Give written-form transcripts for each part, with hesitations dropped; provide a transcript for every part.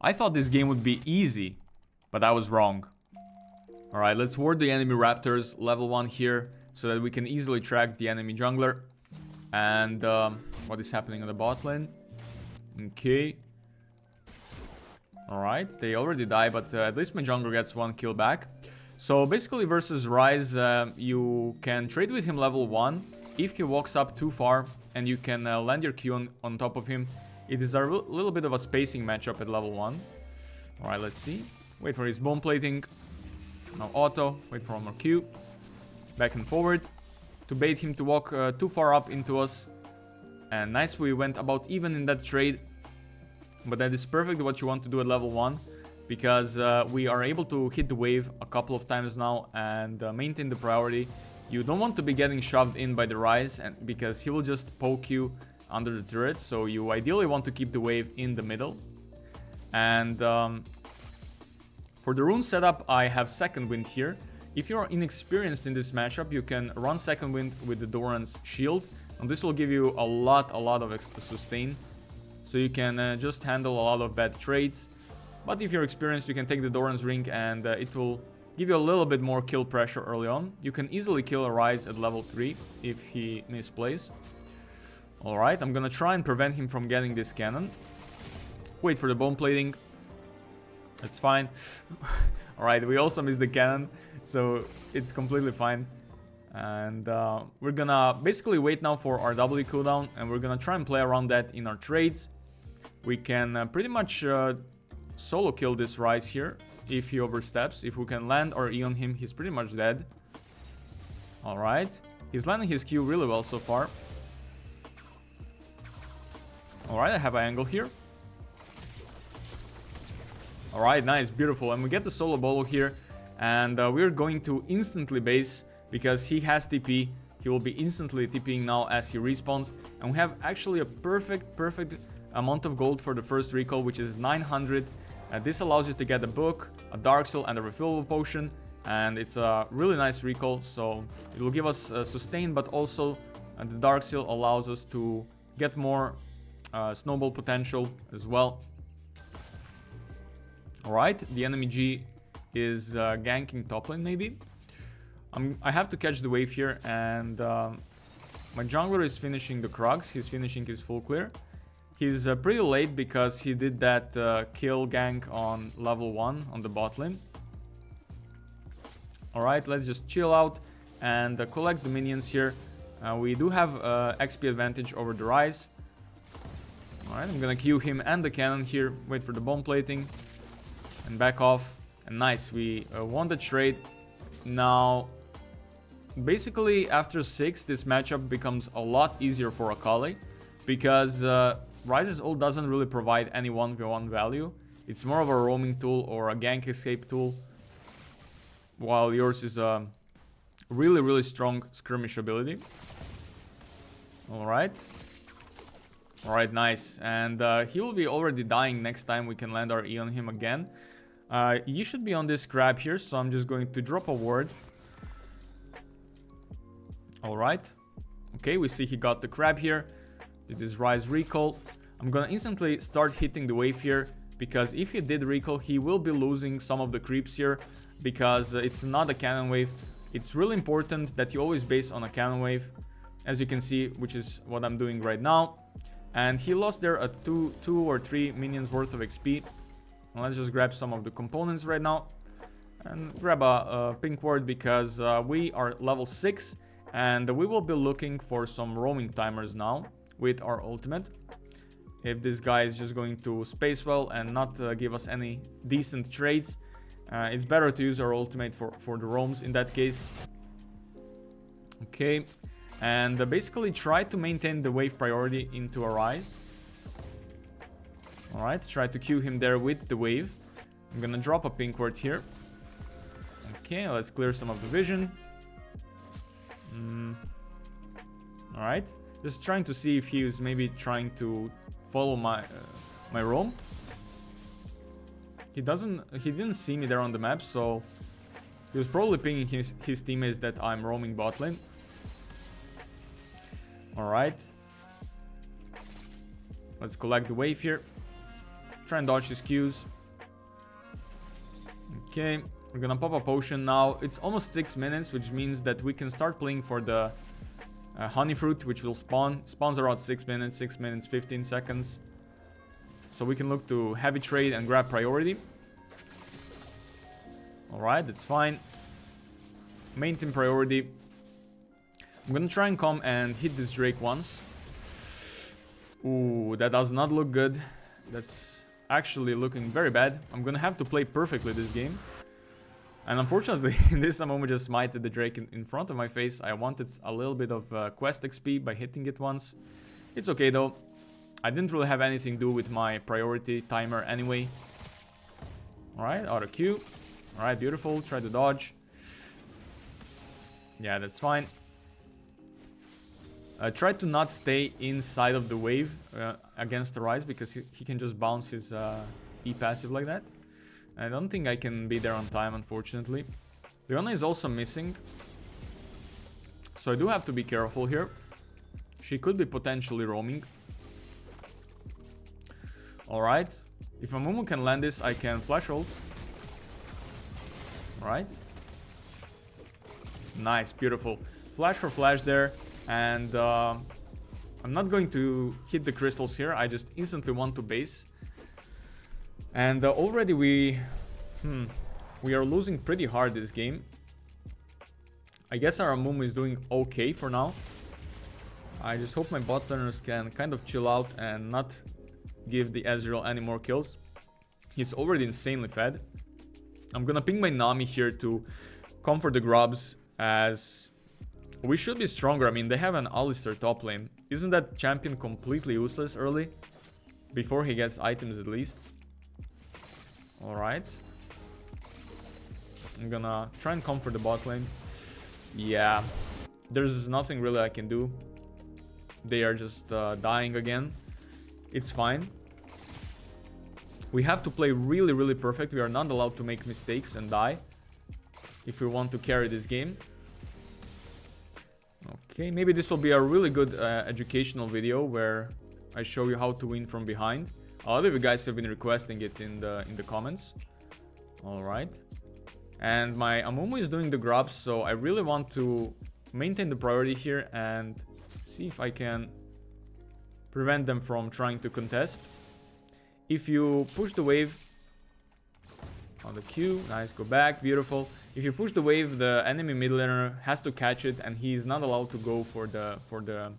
I thought this game would be easy, but I was wrong. Alright, let's ward the enemy raptors level 1 here so that we can easily track the enemy jungler. And what is happening on the bot lane? Okay. Alright, they already die, but at least my jungler gets 1 kill back. So basically versus Ryze, you can trade with him level 1 if he walks up too far and you can land your Q on top of him. It is a little bit of a spacing matchup at level 1. Alright, let's see. Wait for his bone plating. Now auto, wait for one more Q. Back and forward to bait him to walk too far up into us. And nice, we went about even in that trade. But that is perfect what you want to do at level 1. Because we are able to hit the wave a couple of times now and maintain the priority. You don't want to be getting shoved in by the Ryze because he will just poke you under the turret. So you ideally want to keep the wave in the middle. And for the rune setup, I have second wind here. If you are inexperienced in this matchup, you can run second wind with the Doran's shield. And this will give you a lot of sustain. So you can just handle a lot of bad trades. But if you're experienced, you can take the Doran's ring and it will give you a little bit more kill pressure early on. You can easily kill a Ryze at level 3 if he misplays. Alright, I'm gonna try and prevent him from getting this cannon. Wait for the bone plating. That's fine. Alright, we also missed the cannon, so it's completely fine. And we're gonna basically wait now for our W cooldown, and we're gonna try and play around that in our trades. We can pretty much solo kill this Ryze here if he oversteps. If we can land our E on him, he's pretty much dead. Alright, he's landing his Q really well so far. Alright, I have an angle here. Alright, nice, beautiful. And we get the solo Bolo here. And we're going to instantly base because he has TP. He will be instantly TPing now as he respawns. And we have actually a perfect amount of gold for the first recall, which is 900. This allows you to get a book, a Dark Soul, and a refillable potion. And it's a really nice recall. So it will give us sustain, but also the Dark Seal allows us to get more snowball potential as well. Alright, the enemy G is ganking top lane maybe. I have to catch the wave here, and my jungler is finishing the Krugs. He's finishing his full clear. He's pretty late because he did that kill gank on level 1 on the bot lane. Alright, let's just chill out and collect the minions here. We do have XP advantage over the Ryze. Alright, I'm gonna Q him and the cannon here. Wait for the bomb plating. And back off. And nice, we won the trade. Now, basically after 6, this matchup becomes a lot easier for Akali. Because Ryze's ult doesn't really provide any 1v1 value. It's more of a roaming tool or a gank escape tool. While yours is a really strong skirmish ability. Alright. Alright, nice. And he will be already dying next time we can land our E on him again. You should be on this grab here, so I'm just going to drop a ward. Alright. Okay, we see he got the crab here. Did this Ryze recall. I'm gonna instantly start hitting the wave here, because if he did recall, he will be losing some of the creeps here, because it's not a cannon wave. It's really important that you always base on a cannon wave, as you can see, which is what I'm doing right now. And he lost there a 2 or 3 minions worth of XP. And let's just grab some of the components right now and grab a pink ward, because we are level 6 and we will be looking for some roaming timers now with our ultimate. If this guy is just going to space well and not give us any decent trades, it's better to use our ultimate for the roams in that case. Okay, and basically try to maintain the wave priority into a Ryze. Alright, try to Q him there with the wave. I'm gonna drop a pink ward here. Okay, let's clear some of the vision. Alright, just trying to see if he is maybe trying to follow my roam. He didn't see me there on the map, so he was probably pinging his teammates that I'm roaming bot lane. Alright. Let's collect the wave here. Try and dodge his Qs. Okay, we're gonna pop a potion now. It's almost 6 minutes, which means that we can start playing for the honey fruit, which will spawn. Spawns around 6 minutes, 6 minutes, 15 seconds. So we can look to heavy trade and grab priority. Alright, that's fine. Maintain priority. I'm gonna try and come and hit this Drake once. Ooh, that does not look good. That's actually looking very bad. I'm gonna have to play perfectly this game. And unfortunately, this moment just smited the Drake in front of my face. I wanted a little bit of quest XP by hitting it once. It's okay though. I didn't really have anything to do with my priority timer anyway. Alright, auto Q. Alright, beautiful. Try to dodge. Yeah, that's fine. Try to not stay inside of the wave against the Rise, because he can just bounce his E passive like that. I don't think I can be there on time, unfortunately. Leona is also missing, so I do have to be careful here. She could be potentially roaming. Alright. If Amumu can land this, I can flash ult. Alright. Nice, beautiful. Flash for flash there. And I'm not going to hit the crystals here. I just instantly want to base. And already we are losing pretty hard this game. I guess our Amumu is doing okay for now. I just hope my bot laners can kind of chill out and not give the Ezreal any more kills. He's already insanely fed. I'm gonna ping my Nami here to comfort the grubs, as we should be stronger. I mean, they have an Alistar top lane. Isn't that champion completely useless early? Before he gets items at least. Alright. I'm gonna try and comfort the bot lane. Yeah. There's nothing really I can do. They are just dying again. It's fine. We have to play really, really perfect. We are not allowed to make mistakes and die if we want to carry this game. Okay, maybe this will be a really good educational video where I show you how to win from behind. A lot of you guys have been requesting it in the comments. Alright. And my Amumu is doing the grubs, so I really want to maintain the priority here and see if I can prevent them from trying to contest. If you push the wave on the Q, nice, go back, beautiful. If you push the wave, the enemy mid laner has to catch it, and he is not allowed to go for the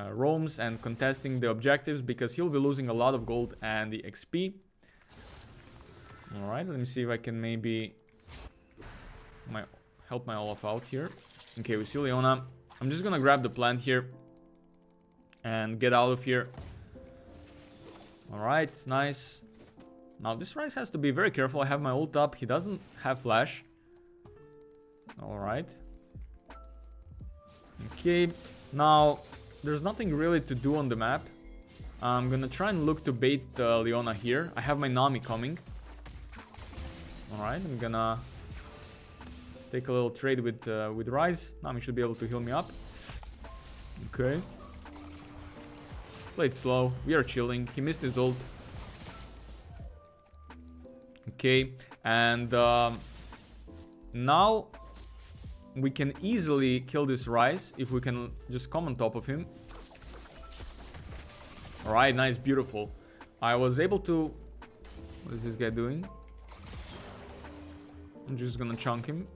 roams and contesting the objectives, because he'll be losing a lot of gold and the XP. Alright, let me see if I can maybe help my Olaf out here. Okay, we see Leona. I'm just gonna grab the plant here and get out of here. Alright, nice. Now this Ryze has to be very careful. I have my ult up. He doesn't have flash. Alright. Okay, now there's nothing really to do on the map. I'm gonna try and look to bait Leona here. I have my Nami coming. Alright, I'm gonna take a little trade with Ryze. Nami should be able to heal me up. Okay. Played slow. We are chilling. He missed his ult. Okay, and now we can easily kill this Ryze if we can just come on top of him. Alright, nice, beautiful. I was able to... What is this guy doing? I'm just gonna chunk him.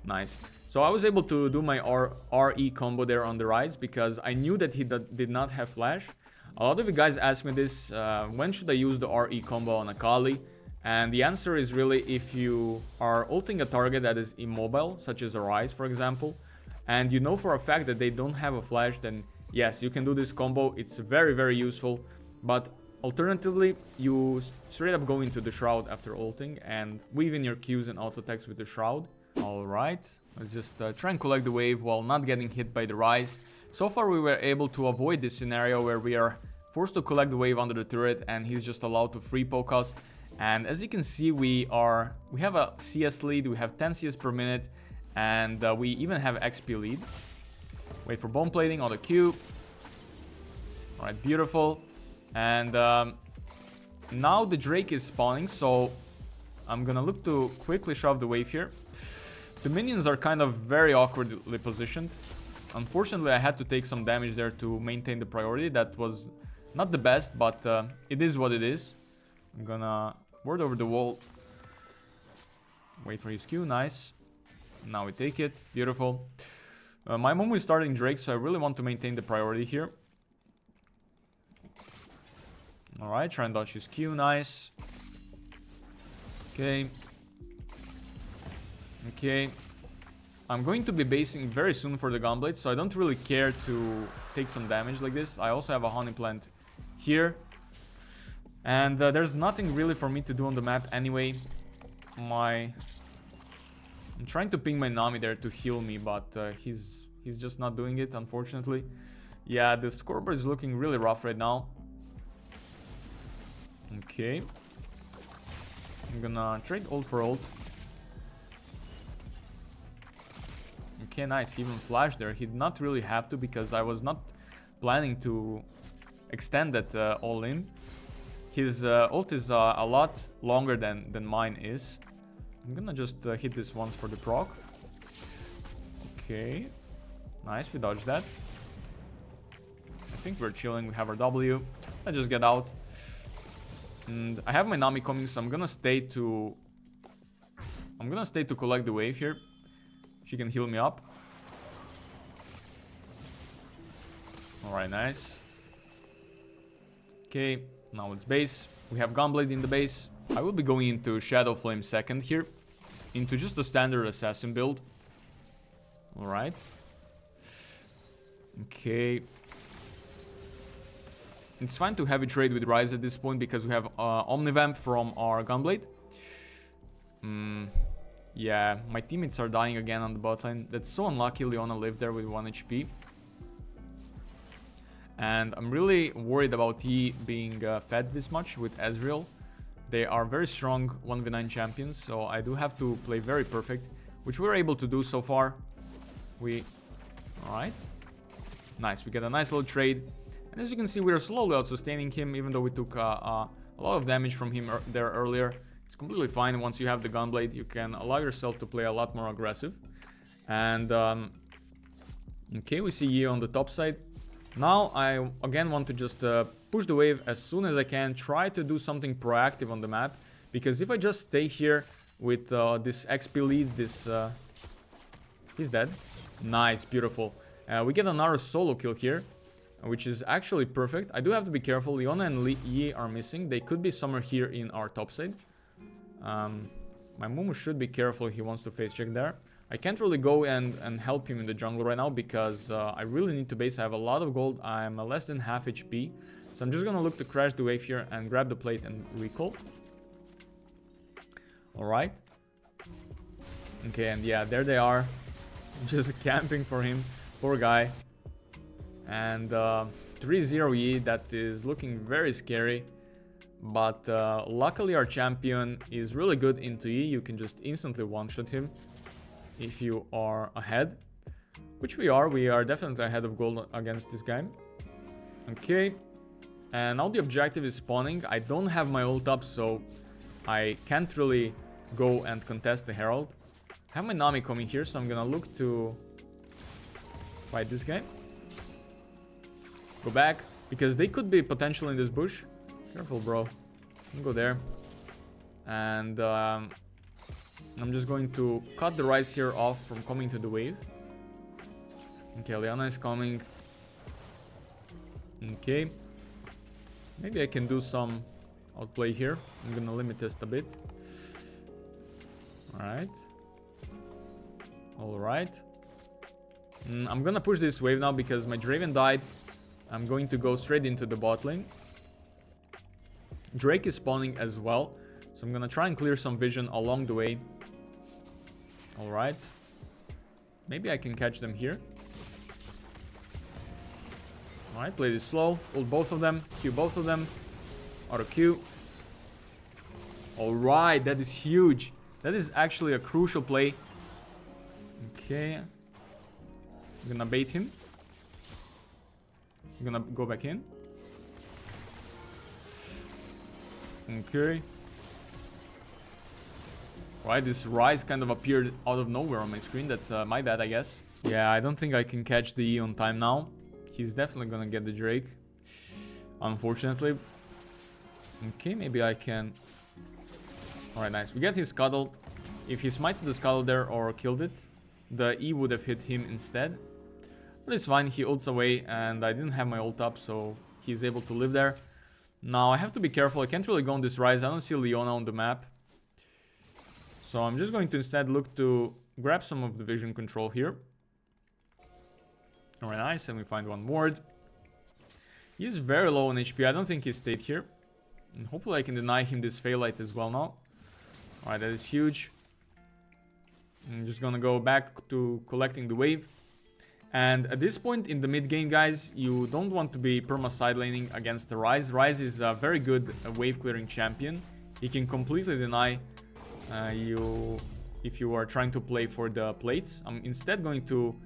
Nice. So I was able to do my RE combo there on the Ryze because I knew that he did not have flash. A lot of you guys asked me this, when should I use the RE combo on Akali? And the answer is really if you are ulting a target that is immobile, such as a Ryze for example, and you know for a fact that they don't have a flash, then yes, you can do this combo. It's very, very useful. But alternatively, you straight up go into the Shroud after ulting and weave in your Qs and auto attacks with the Shroud. Alright, let's just try and collect the wave while not getting hit by the Ryze. So far we were able to avoid this scenario where we are forced to collect the wave under the turret and he's just allowed to free poke us. And as you can see, we have a CS lead, we have 10 CS per minute, and we even have XP lead. Wait for bomb plating on the Q. Alright, beautiful. And now the Drake is spawning, so I'm gonna look to quickly shove the wave here. The minions are kind of very awkwardly positioned. Unfortunately, I had to take some damage there to maintain the priority. That was not the best, but it is what it is. I'm gonna ward over the wall. Wait for his Q, nice. Now we take it, beautiful. My Momo is starting Drake, so I really want to maintain the priority here. Alright, try and dodge his Q, nice. Okay. Okay. I'm going to be basing very soon for the Gunblade, so I don't really care to take some damage like this. I also have a Honey Plant here. And there's nothing really for me to do on the map anyway. I'm trying to ping my Nami there to heal me, but he's just not doing it, unfortunately. Yeah, the scoreboard is looking really rough right now. Okay. I'm gonna trade ult for ult. Okay, nice. He even flashed there. He did not really have to because I was not planning to extend that all in. His ult is a lot longer than mine is. I'm gonna just hit this once for the proc. Okay. Nice, we dodged that. I think we're chilling. We have our W. Let's just get out. And I have my Nami coming, so I'm gonna stay to collect the wave here. She can heal me up. Alright, nice. Okay, now it's base. We have Gunblade in the base. I will be going into Shadow Flame second here. Into just a standard assassin build. Alright. Okay. It's fine to heavy trade with Ryze at this point because we have Omnivamp from our Gunblade. Yeah, my teammates are dying again on the bot lane. That's so unlucky. Leona lived there with 1 HP. And I'm really worried about Yi being fed this much with Ezreal. They are very strong 1v9 champions, so I do have to play very perfect, which we're able to do so far. Alright. Nice, we get a nice little trade. And as you can see, we are slowly out-sustaining him, even though we took a lot of damage from him there earlier. It's completely fine. Once you have the Gunblade, you can allow yourself to play a lot more aggressive. And, okay, we see Yi on the top side. Now, I again want to just push the wave as soon as I can. Try to do something proactive on the map. Because if I just stay here with this XP lead, he's dead. Nice, beautiful. We get another solo kill here, which is actually perfect. I do have to be careful. Leona and Yi are missing. They could be somewhere here in our top side. My Mumu should be careful if he wants to face check there. I can't really go and help him in the jungle right now because I really need to base. I have a lot of gold. I'm less than half HP. So I'm just gonna look to crash the wave here and grab the plate and recall. Alright. Okay, and yeah, there they are. Just camping for him. Poor guy. And 3-0 Yi, that is looking very scary. But luckily our champion is really good into Yi. You can just instantly one-shot him if you are ahead. Which we are. We are definitely ahead of gold against this guy. Okay. And now the objective is spawning. I don't have my ult up, so I can't really go and contest the Herald. I have my Nami coming here, so I'm gonna look to fight this guy. Go back, because they could be potentially in this bush. Careful, bro. Don't go there. And I'm just going to cut the Ryze here off from coming to the wave. Okay, Liana is coming. Okay. Maybe I can do some outplay here. I'm gonna limit test a bit. Alright. Alright. I'm gonna push this wave now because my Draven died. I'm going to go straight into the bot lane. Drake is spawning as well. So I'm gonna try and clear some vision along the way. Alright. Maybe I can catch them here. Alright, play this slow. Ult both of them. Q both of them. Auto Q. Alright, that is huge. That is actually a crucial play. Okay. I'm gonna bait him. I'm gonna go back in. Okay. Right, this Rise kind of appeared out of nowhere on my screen. That's my bad, I guess. Yeah, I don't think I can catch the E on time now. He's definitely gonna get the Drake, unfortunately. Okay, maybe I can... Alright, nice. We get his Scuttle. If he smited the Scuttle there or killed it, the E would have hit him instead. But it's fine, he ults away and I didn't have my ult up, so he's able to live there. Now I have to be careful, I can't really go on this Rise. I don't see Leona on the map. So I'm just going to instead look to grab some of the vision control here. Alright, nice, and we find one ward. He's very low on HP, I don't think he stayed here. And hopefully I can deny him this Phalite as well now. Alright, that is huge. I'm just gonna go back to collecting the wave. And at this point in the mid game, guys, you don't want to be perma side laning against the Rise. Rise is a very good wave clearing champion. He can completely deny you if you are trying to play for the plates. I'm instead going to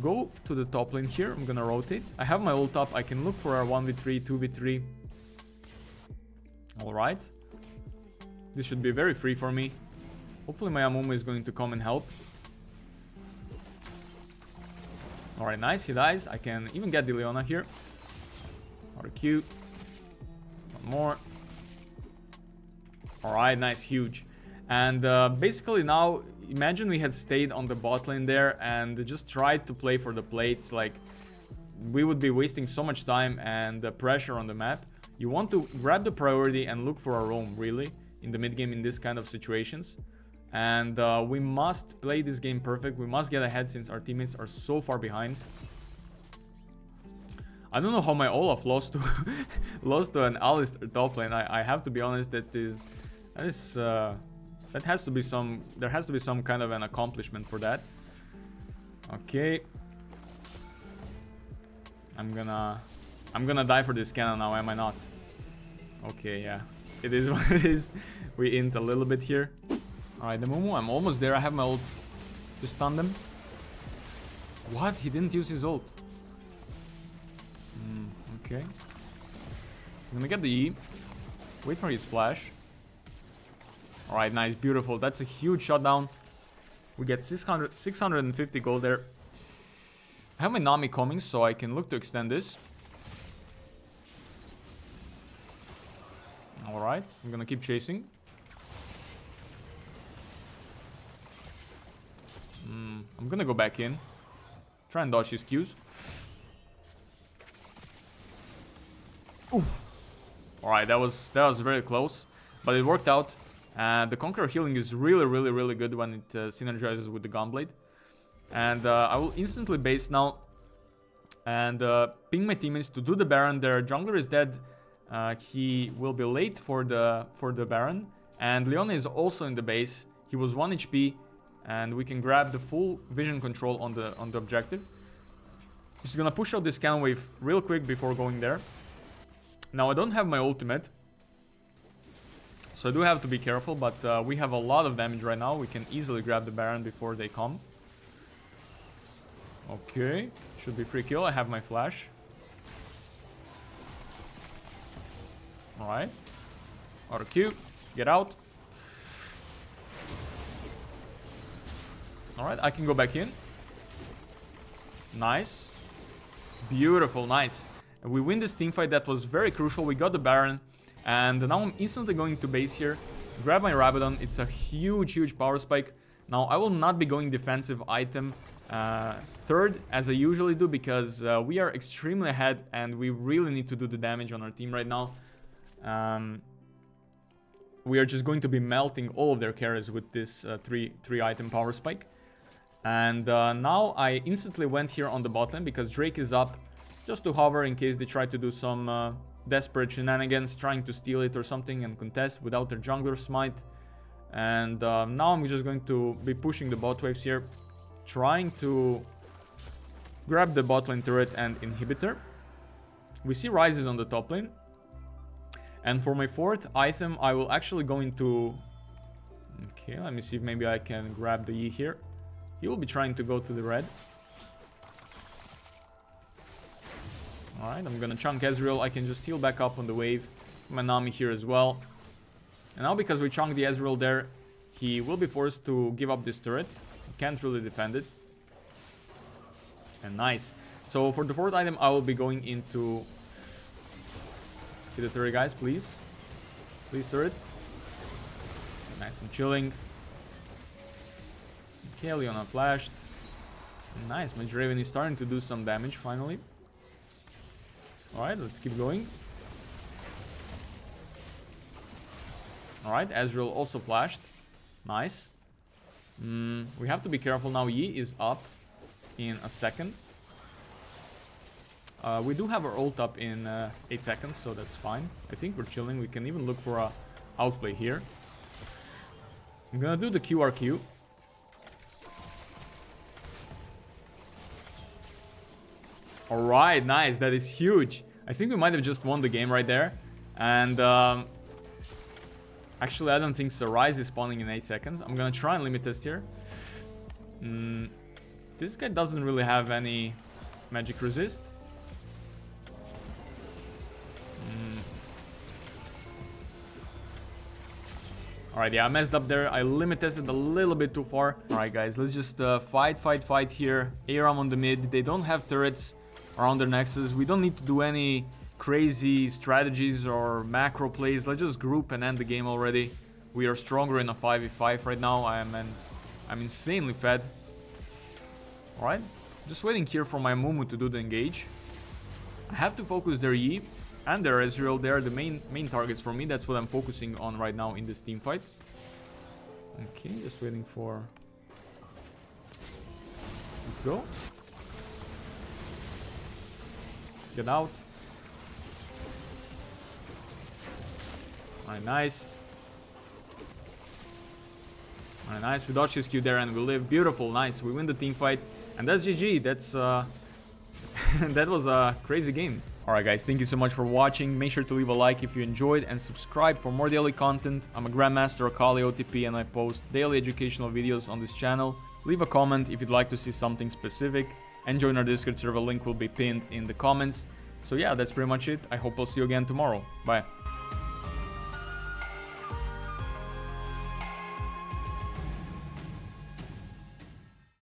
go to the top lane here. I'm gonna rotate. I have my ult up. I can look for a 1v3, 2v3. Alright. This should be very free for me. Hopefully my Amumu is going to come and help. Alright, nice. He dies. I can even get the Leona here. RQ. One more. Alright, nice. Huge. And basically now, imagine we had stayed on the bot lane there and just tried to play for the plates. Like, we would be wasting so much time and pressure on the map. You want to grab the priority and look for a roam, really, in the mid game in this kind of situations. And we must play this game perfect. We must get ahead since our teammates are so far behind. I don't know how my Olaf lost to lost to an Alistar top lane. I have to be honest. That has to be some. There has to be some kind of an accomplishment for that. Okay. I'm gonna die for this cannon now, am I not? Okay, yeah. It is what it is. We int a little bit here. Alright, the Mumu, I'm almost there. I have my ult to stun them. What? He didn't use his ult. Okay. I'm gonna get the E. Wait for his flash. Alright, nice, beautiful. That's a huge shutdown. We get 650 gold there. I have my Nami coming, so I can look to extend this. Alright, I'm gonna keep chasing. I'm gonna go back in. Try and dodge his Qs. Alright, that was very close. But it worked out. The Conqueror healing is really good when it synergizes with the Gunblade. And I will instantly base now. And ping my teammates to do the Baron. Their jungler is dead. He will be late for the Baron. And Leona is also in the base. He was 1 HP. And we can grab the full vision control on the objective. Just gonna push out this cannon wave real quick before going there. Now I don't have my ultimate, so I do have to be careful, but we have a lot of damage right now. We can easily grab the Baron before they come. Okay, should be free kill. I have my flash. Alright. Auto Q, get out. Alright, I can go back in. Nice. Beautiful, nice. And we win this teamfight. That was very crucial. We got the Baron. And now I'm instantly going to base here. Grab my Rabadon. It's a huge power spike. Now, I will not be going defensive item third, as I usually do, because we are extremely ahead and we really need to do the damage on our team right now. We are just going to be melting all of their carries with this three item power spike. And now I instantly went here on the bot lane because Drake is up, just to hover in case they try to do some desperate shenanigans, trying to steal it or something and contest without their jungler smite. And now I'm just going to be pushing the bot waves here, trying to grab the bot lane turret and inhibitor. We see Ryze is on the top lane. And for my fourth item, I will actually go into... Okay, let me see if maybe I can grab the E here. He will be trying to go to the red. Alright, I'm gonna chunk Ezreal. I can just heal back up on the wave. My Nami here as well. And now because we chunked the Ezreal there, he will be forced to give up this turret. He can't really defend it. And nice. So for the 4th item, I will be going into... Hit the turret, guys, please. Please, turret. Nice, I'm chilling. Okay, Leona flashed. Nice, Mage Raven is starting to do some damage, finally. Alright, let's keep going. Alright, Ezreal also flashed. Nice. We have to be careful now. Yi is up in a second. We do have our ult up in 8 seconds, so that's fine. I think we're chilling. We can even look for a outplay here. I'm gonna do the QRQ. Alright, nice. That is huge. I think we might have just won the game right there. And actually, I don't think Rise is spawning in 8 seconds. I'm gonna try and limit test here. This guy doesn't really have any magic resist. Alright, yeah, I messed up there. I limit tested a little bit too far. Alright, guys, let's just fight here. ARAM on the mid. They don't have turrets around their nexus. We don't need to do any crazy strategies or macro plays. Let's just group and end the game already. We are stronger in a 5v5 right now. I'm insanely fed. Alright, just waiting here for my Mumu to do the engage. I have to focus their Yi and their Ezreal. They are the main targets for me. That's what I'm focusing on right now in this team fight. Okay, just waiting for... Let's go. Get out. Alright, nice. Alright, nice. We dodged his Q there and we live. Beautiful, nice. We win the team fight. And that's GG. That's that was a crazy game. Alright guys, thank you so much for watching. Make sure to leave a like if you enjoyed and subscribe for more daily content. I'm a Grandmaster Akali OTP and I post daily educational videos on this channel. Leave a comment if you'd like to see something specific and join our Discord server. Link will be pinned in the comments. So yeah, that's pretty much it. I hope I'll see you again tomorrow. Bye.